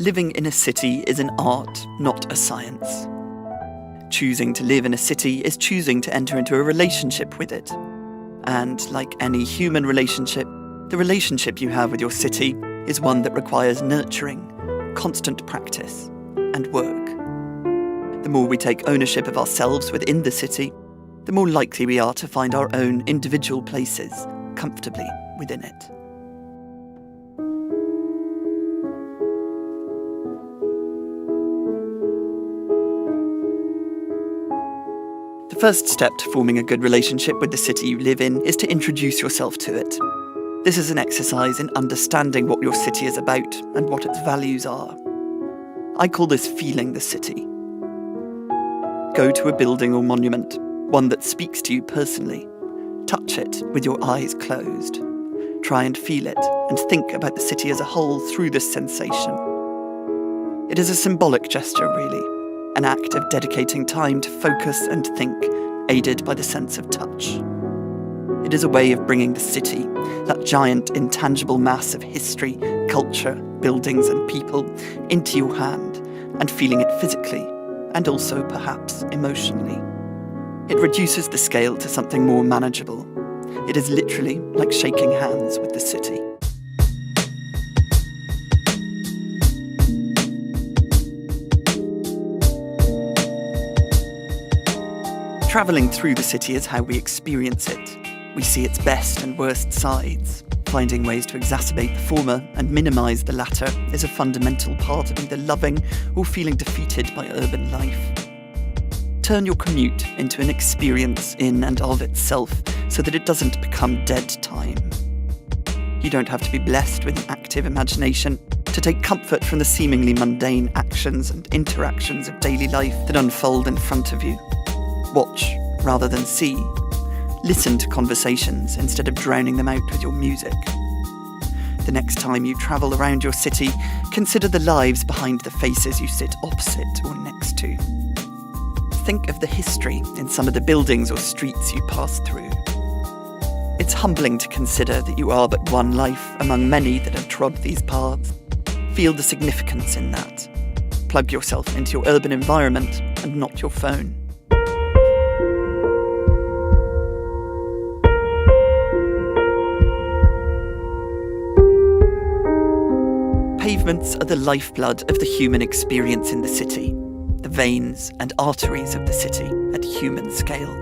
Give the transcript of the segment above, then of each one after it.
Living in a city is an art, not a science. Choosing to live in a city is choosing to enter into a relationship with it. And like any human relationship, the relationship you have with your city is one that requires nurturing, constant practice, and work. The more we take ownership of ourselves within the city, the more likely we are to find our own individual places comfortably within it. The first step to forming a good relationship with the city you live in is to introduce yourself to it. This is an exercise in understanding what your city is about and what its values are. I call this feeling the city. Go to a building or monument, one that speaks to you personally. Touch it with your eyes closed. Try and feel it and think about the city as a whole through this sensation. It is a symbolic gesture, really, an act of dedicating time to focus and think, aided by the sense of touch. It is a way of bringing the city, that giant intangible mass of history, culture, buildings and people, into your hand and feeling it physically and also perhaps emotionally. It reduces the scale to something more manageable. It is literally like shaking hands with the city. Travelling through the city is how we experience it. We see its best and worst sides. Finding ways to exacerbate the former and minimise the latter is a fundamental part of either loving or feeling defeated by urban life. Turn your commute into an experience in and of itself so that it doesn't become dead time. You don't have to be blessed with an active imagination to take comfort from the seemingly mundane actions and interactions of daily life that unfold in front of you. Watch rather than see. Listen to conversations instead of drowning them out with your music. The next time you travel around your city, consider the lives behind the faces you sit opposite or next to. Think of the history in some of the buildings or streets you pass through. It's humbling to consider that you are but one life among many that have trod these paths. Feel the significance in that. Plug yourself into your urban environment and not your phone. Pavements are the lifeblood of the human experience in the city, the veins and arteries of the city at human scale.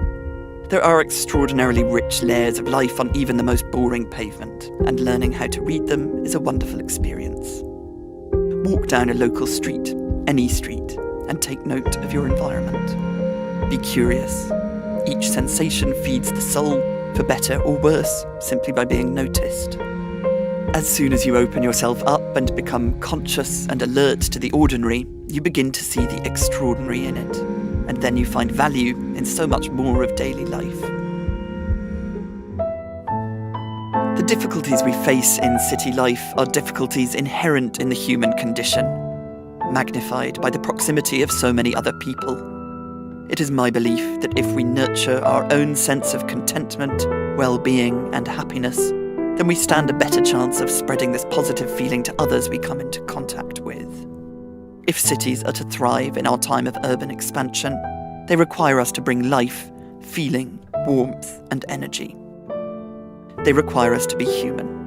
There are extraordinarily rich layers of life on even the most boring pavement, and learning how to read them is a wonderful experience. Walk down a local street, any street, and take note of your environment. Be curious. Each sensation feeds the soul, for better or worse, simply by being noticed. As soon as you open yourself up and become conscious and alert to the ordinary, you begin to see the extraordinary in it, and then you find value in so much more of daily life. The difficulties we face in city life are difficulties inherent in the human condition, magnified by the proximity of so many other people. It is my belief that if we nurture our own sense of contentment, well-being and happiness, then we stand a better chance of spreading this positive feeling to others we come into contact with. If cities are to thrive in our time of urban expansion, they require us to bring life, feeling, warmth, and energy. They require us to be human.